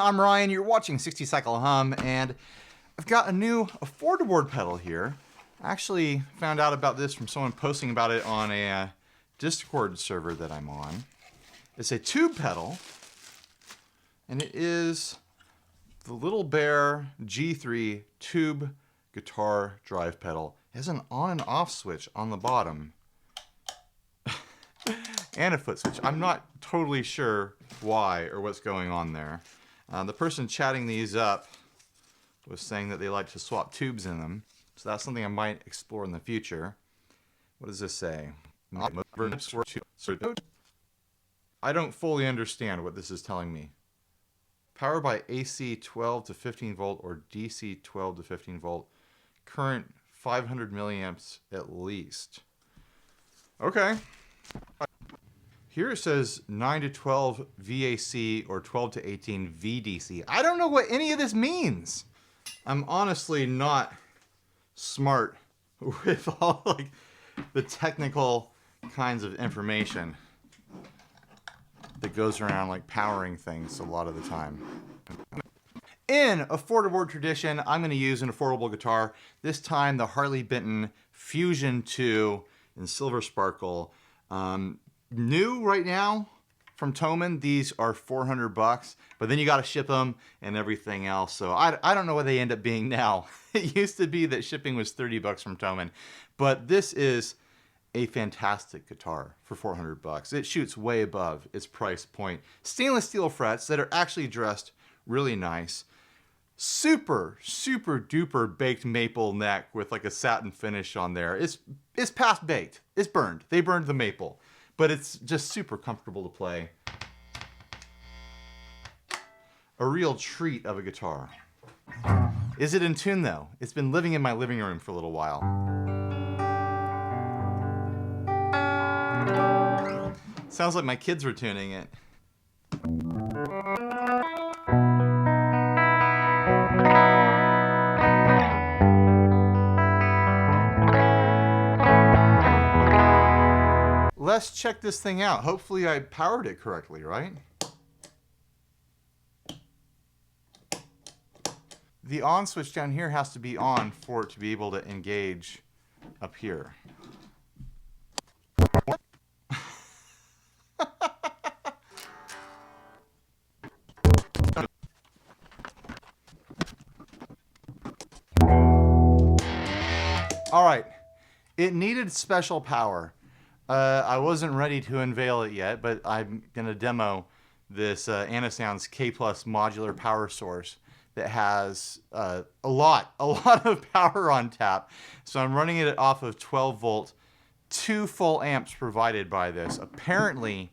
I'm Ryan, you're watching 60 Cycle Hum, and I've got a new Affordaboard pedal here. I actually found out about this from someone posting about it on a Discord server that I'm on. It's a tube pedal, and it is the Little Bear G3 tube guitar drive pedal. It has an on and off switch on the bottom. And a foot switch. I'm not totally sure why or what's going on there. The person chatting these up was saying that they like to swap tubes in them. So that's something I might explore in the future. What does this say? I don't fully understand what this is telling me. Powered by AC 12 to 15 volt or DC 12 to 15 volt. Current 500 milliamps at least. Okay. Here it says 9 to 12 VAC or 12 to 18 VDC. I don't know what any of this means. I'm honestly not smart with all like the technical kinds of information that goes around like powering things a lot of the time. In Affordaboard tradition, I'm going to use an affordable guitar. This time the Harley Benton Fusion 2 in Silver Sparkle. New right now from Thomann, these are $400, but then you got to ship them and everything else. So I don't know what they end up being now. It used to be that shipping was $30 from Thomann, but this is a fantastic guitar for $400. It shoots way above its price point. Stainless steel frets that are actually dressed really nice. Super, super duper baked maple neck with like a satin finish on there. It's past baked. It's burned. They burned the maple. But it's just super comfortable to play. A real treat of a guitar. Is it in tune though? It's been living in my living room for a little while. Sounds like my kids were tuning it. Let's check this thing out. Hopefully I powered it correctly, right? The on switch down here has to be on for it to be able to engage up here. All right, it needed special power. I wasn't ready to unveil it yet, but I'm going to demo this Anasounds K Plus modular power source that has a lot of power on tap. So I'm running it off of 12 volt, 2 full amps provided by this. Apparently,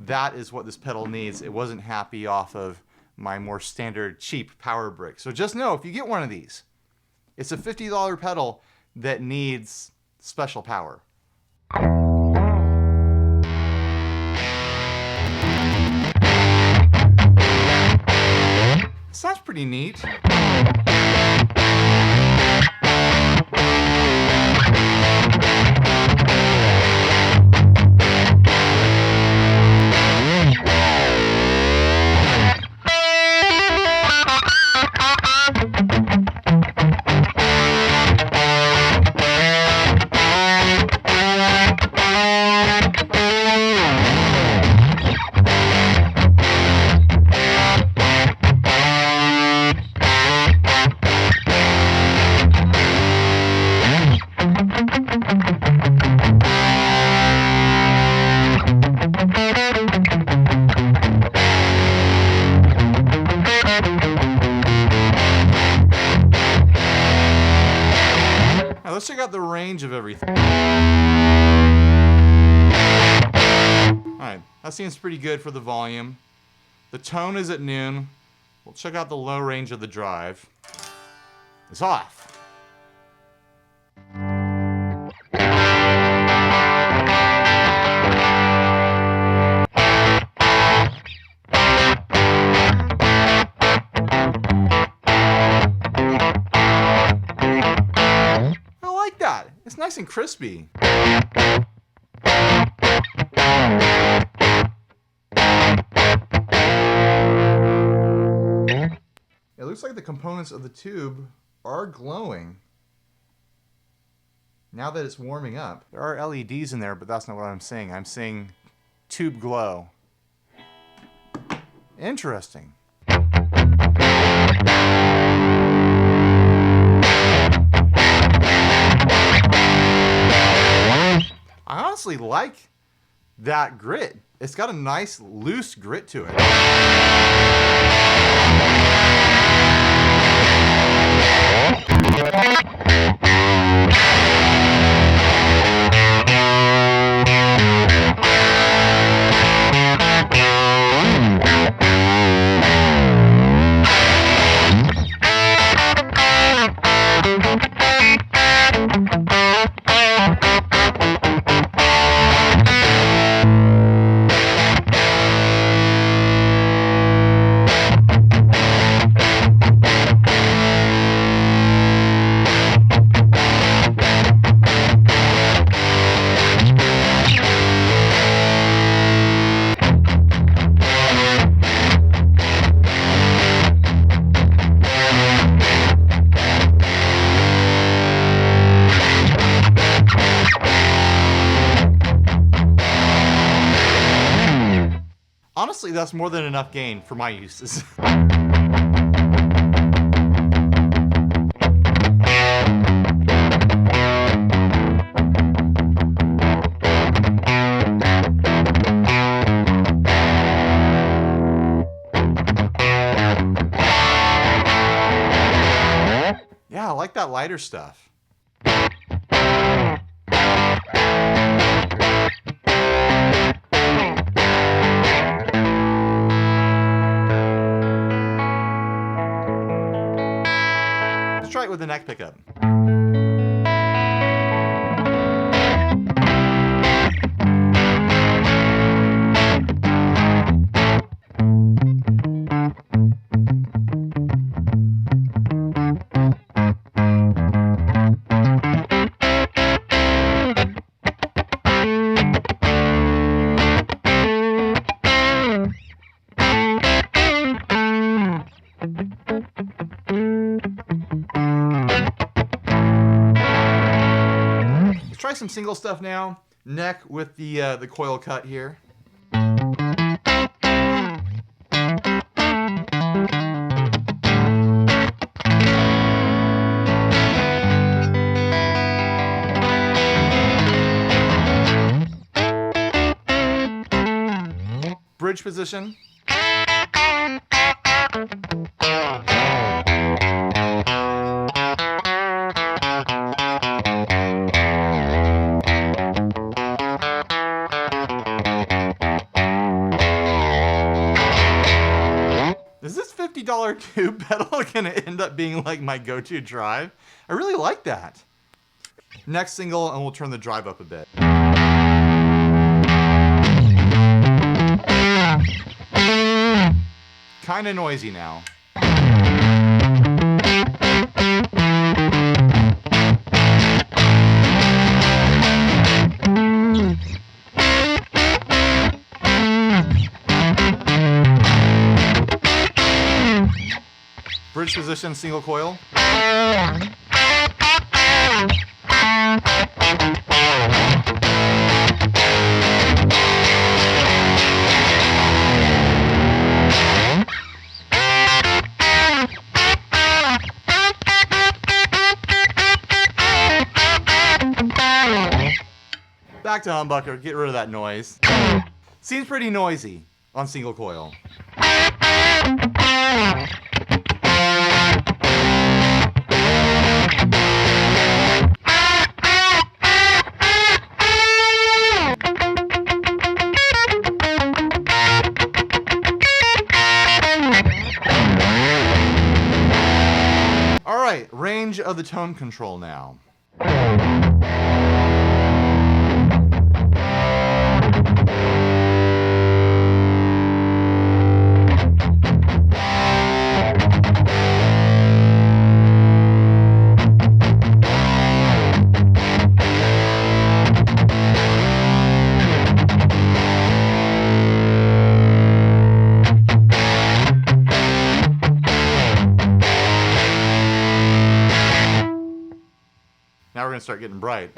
that is what this pedal needs. It wasn't happy off of my more standard cheap power brick. So just know, if you get one of these, it's a $50 pedal that needs special power. Sounds pretty neat. Let's check out the range of everything. Alright, that seems pretty good for the volume. The tone is at noon. We'll check out the low range of the drive. It's off. It's nice and crispy. It looks like the components of the tube are glowing now that it's warming up. There are LEDs in there, but that's not what I'm saying. I'm saying tube glow. Interesting. I honestly like that grit. It's got a nice loose grit to it. Honestly, that's more than enough gain for my uses. Yeah, I like that lighter stuff. Try it with the neck pickup. Try some single stuff now. Neck with the coil cut here. Bridge position. Is this $50 tube pedal gonna end up being like my go-to drive? I really like that. Next single, and we'll turn the drive up a bit. Kinda noisy now. Bridge position, single coil. Back to humbucker, get rid of that noise. Seems pretty noisy on single coil. Alright, range of the tone control now. Now we're going to start getting bright.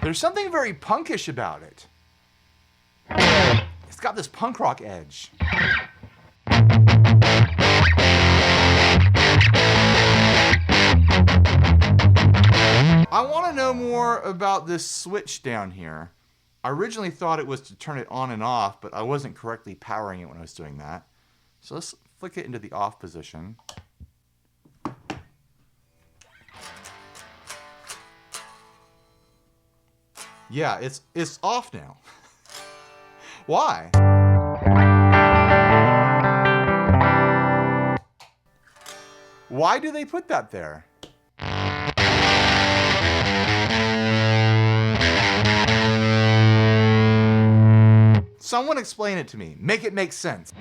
There's something very punkish about it. It's got this punk rock edge. I want to know more about this switch down here. I originally thought it was to turn it on and off, but I wasn't correctly powering it when I was doing that. So let's flick it into the off position. Yeah, it's off now. Why? Why do they put that there? Someone explain it to me. Make it make sense.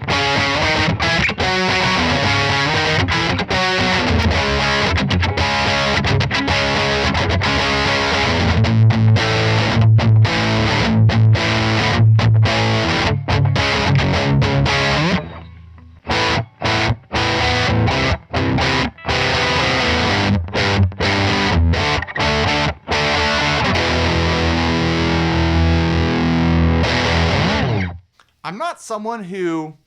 I'm not someone who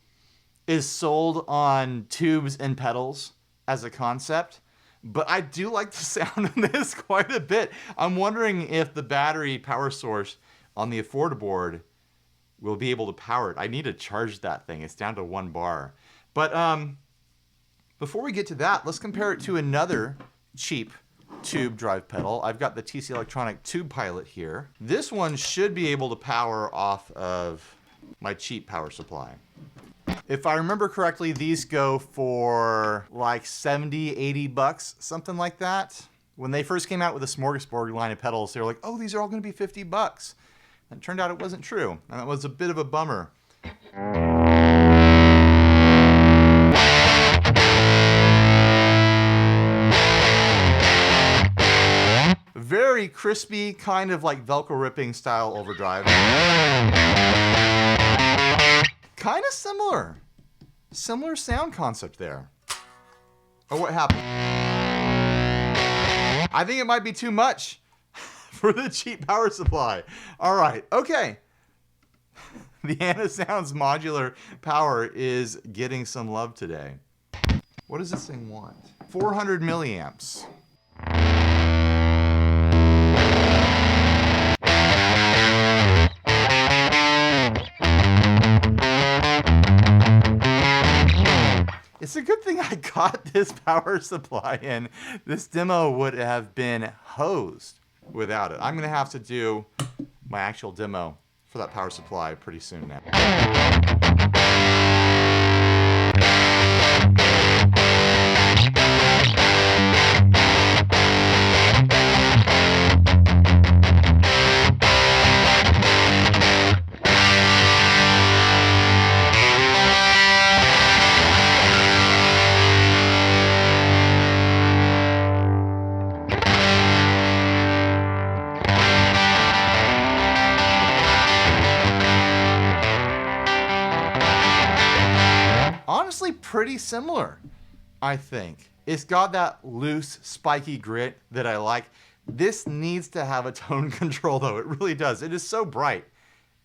is sold on tubes and pedals as a concept, but I do like the sound of this quite a bit. I'm wondering if the battery power source on the Affordaboard will be able to power it. I need to charge that thing. It's down to 1 bar. But before we get to that, let's compare it to another cheap tube drive pedal. I've got the TC Electronic Tube Pilot here. This one should be able to power off of my cheap power supply. If I remember correctly, these go for like 70, 80 bucks, something like that. When they first came out with the Smorgasbord line of pedals, they were like, oh, these are all going to be 50 bucks. And it turned out it wasn't true. And that was a bit of a bummer. Very crispy, kind of like Velcro ripping style overdrive. Kind of similar. Similar sound concept there. Oh, what happened? I think it might be too much for the cheap power supply. All right, okay. The Anasounds modular power is getting some love today. What does this thing want? 400 milliamps. It's a good thing I got this power supply in. This demo would have been hosed without it. I'm going to have to do my actual demo for that power supply pretty soon now. Honestly, pretty similar, I think. It's got that loose, spiky grit that I like. This needs to have a tone control, though. It really does. It is so bright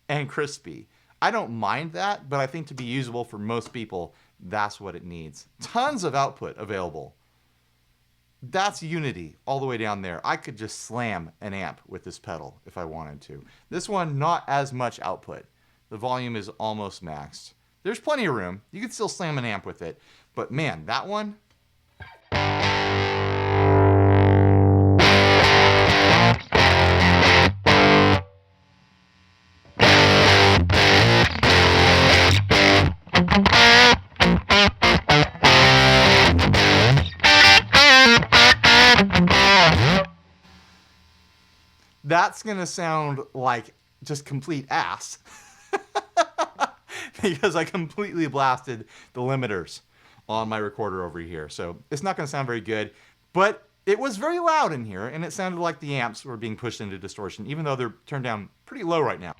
and crispy. I don't mind that, but I think to be usable for most people, that's what it needs. Tons of output available. That's unity all the way down there. I could just slam an amp with this pedal if I wanted to. This one, not as much output. The volume is almost maxed. There's plenty of room. You could still slam an amp with it. But man, that one... That's going to sound like just complete ass. Because I completely blasted the limiters on my recorder over here. So it's not going to sound very good. But it was very loud in here, and it sounded like the amps were being pushed into distortion, even though they're turned down pretty low right now.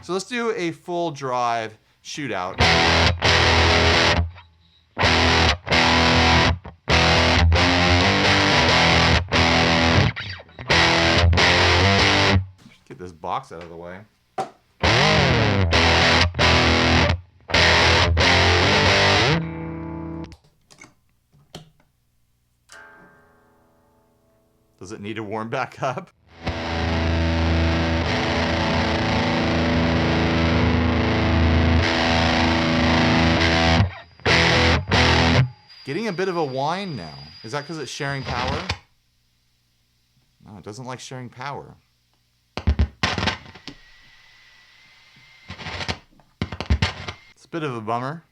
So let's do a full drive shootout. Get this box out of the way. Does it need to warm back up? Getting a bit of a whine now. Is that because it's sharing power? No, it doesn't like sharing power. It's a bit of a bummer.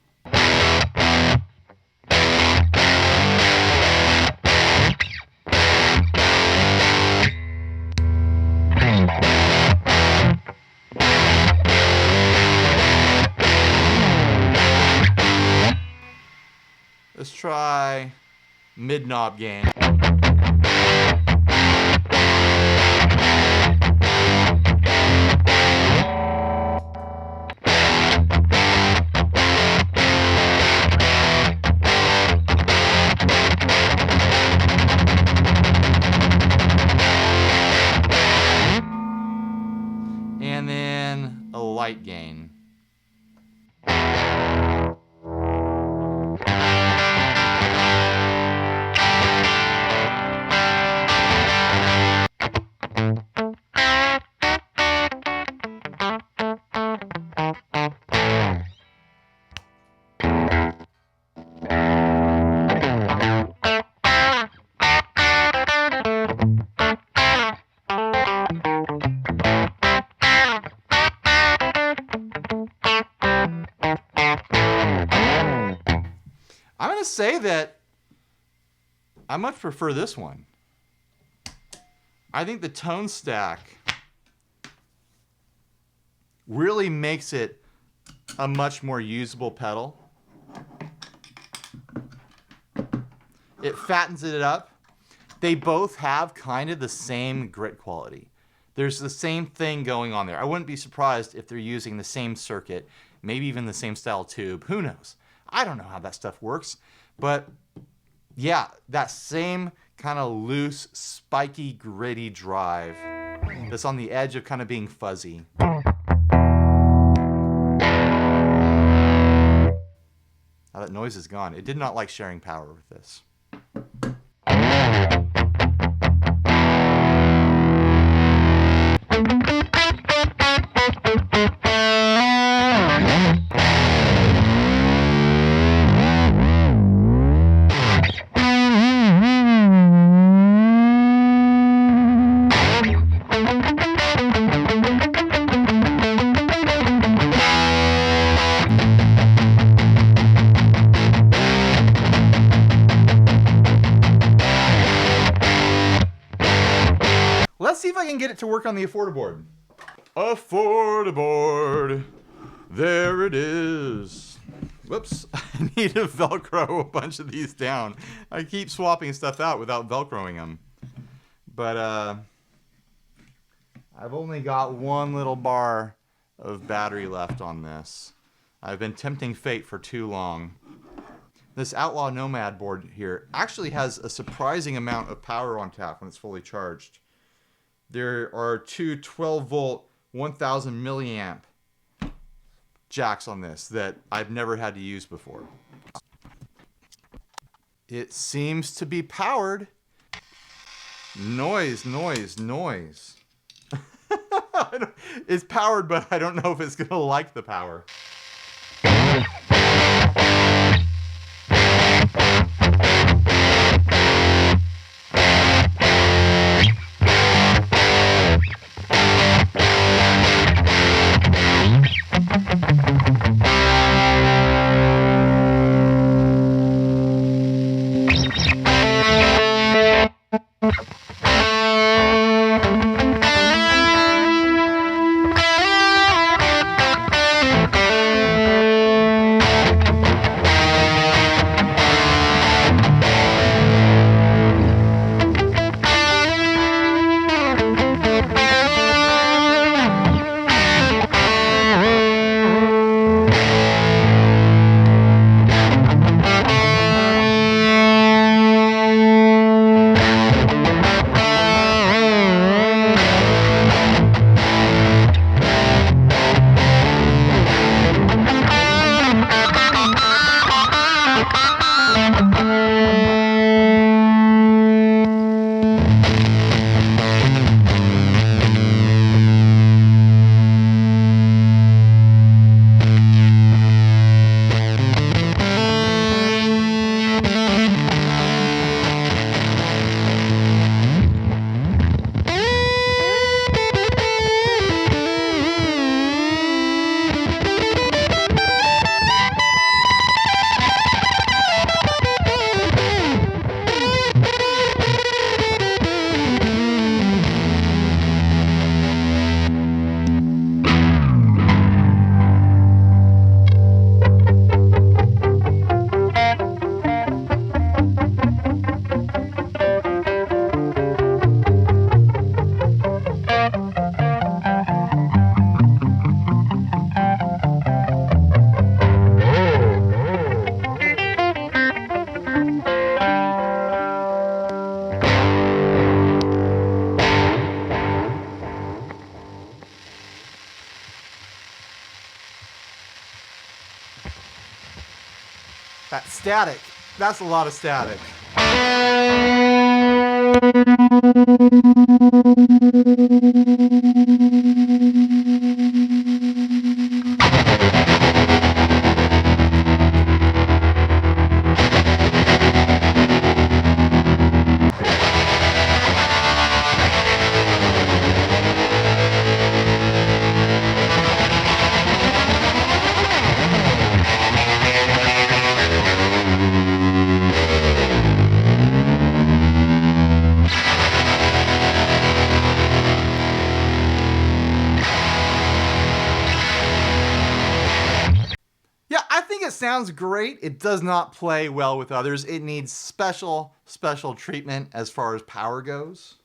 Let's try mid-knob gain. And then a light gain. I'm going to say that I much prefer this one. I think the tone stack really makes it a much more usable pedal. It fattens it up. They both have kind of the same grit quality. There's the same thing going on there. I wouldn't be surprised if they're using the same circuit, maybe even the same style tube. Who knows? I don't know how that stuff works. But yeah, that same kind of loose, spiky, gritty drive that's on the edge of kind of being fuzzy. Now that noise is gone. It did not like sharing power with this. Let's see if I can get it to work on the Affordaboard. Affordaboard. There it is. Whoops. I need to Velcro a bunch of these down. I keep swapping stuff out without Velcroing them. But I've only got one little bar of battery left on this. I've been tempting fate for too long. This Outlaw Nomad board here actually has a surprising amount of power on tap when it's fully charged. There are two 12-volt, 1000 milliamp jacks on this that I've never had to use before. It seems to be powered. Noise, noise, noise. It's powered, but I don't know if it's gonna like the power. That static, that's a lot of static. Sounds great. It does not play well with others. It needs special treatment as far as power goes.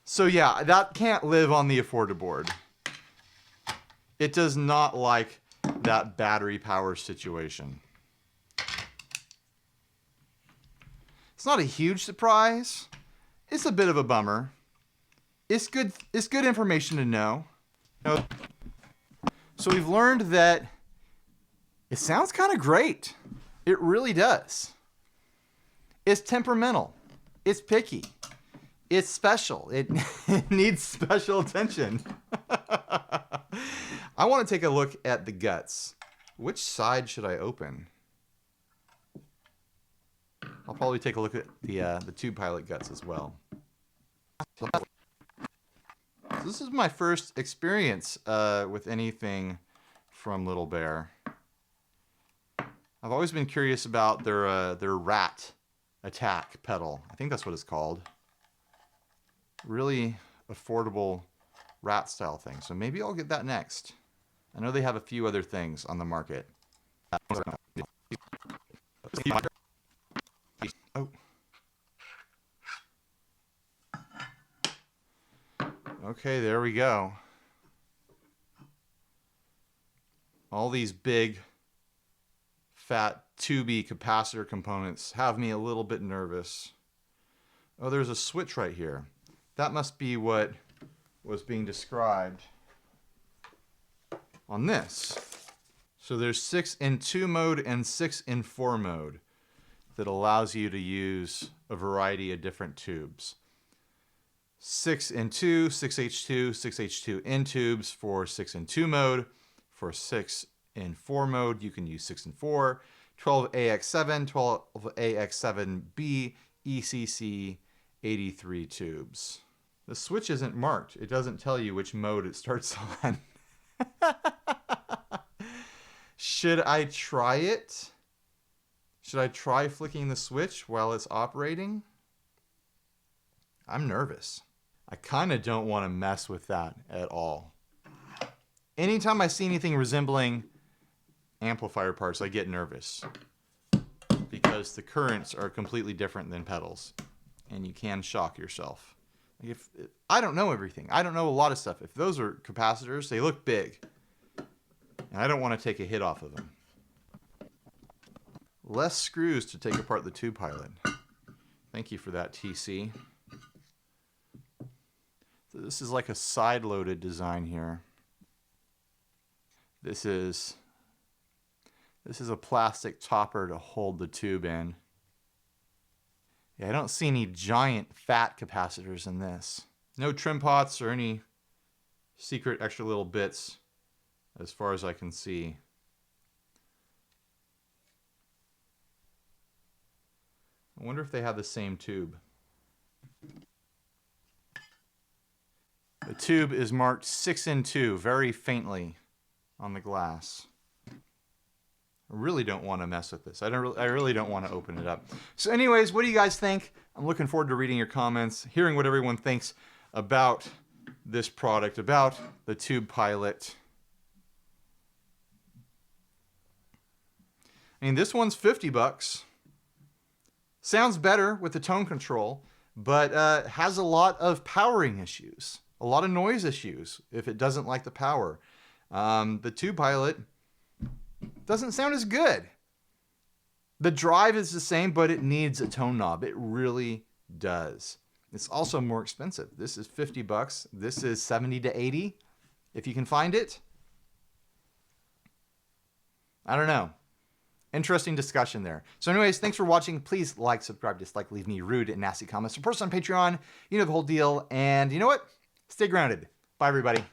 So yeah, that can't live on the Affordaboard. It does not like that battery power situation. It's not a huge surprise. It's a bit of a bummer. It's good information to know. So we've learned that it sounds kind of great. It really does. It's temperamental. It's picky. It's special. It needs special attention. I want to take a look at the guts. Which side should I open? I'll probably take a look at the tube pilot guts as well. So this is my first experience with anything from Little Bear. I've always been curious about their rat attack pedal. I think that's what it's called. Really affordable rat style thing. So maybe I'll get that next. I know they have a few other things on the market. Oh. Okay, there we go. All these big, fat, tubey capacitor components have me a little bit nervous. Oh, there's a switch right here. That must be what was being described. on this. So there's 6 in 2 mode and 6 in 4 mode that allows you to use a variety of different tubes. 6 in 2, 6H2, 6H2 in tubes for 6 in 2 mode. For 6 in 4 mode, you can use 6 in 4, 12AX7, 12AX7B, ECC 83 tubes. The switch isn't marked. It doesn't tell you which mode it starts on. Should I try it? Should I try flicking the switch while it's operating? I'm nervous. I kind of don't want to mess with that at all. Anytime I see anything resembling amplifier parts, I get nervous because the currents are completely different than pedals and you can shock yourself. I don't know everything. I don't know a lot of stuff. If those are capacitors, they look big and I don't want to take a hit off of them. Less screws to take apart the tube pilot. Thank you for that, TC. So this is like a side-loaded design here. This is a plastic topper to hold the tube in. Yeah, I don't see any giant fat capacitors in this. No trim pots or any secret extra little bits as far as I can see. I wonder if they have the same tube. The tube is marked 6 in 2 very faintly on the glass. I really don't want to mess with this. I really don't want to open it up. So anyways, what do you guys think? I'm looking forward to reading your comments, hearing what everyone thinks about this product, about the tube pilot. I mean, this one's 50 bucks. Sounds better with the tone control, but has a lot of powering issues, a lot of noise issues if it doesn't like the power. The tube pilot doesn't sound as good. The drive is the same, but it needs a tone knob. It really does. It's also more expensive. This is 50 bucks. This is 70 to 80 if you can find it. I don't know. Interesting discussion there. So anyways, thanks for watching. Please like, subscribe, dislike, leave me rude and nasty comments. Support us on Patreon. You know the whole deal. And you know what? Stay grounded. Bye, everybody.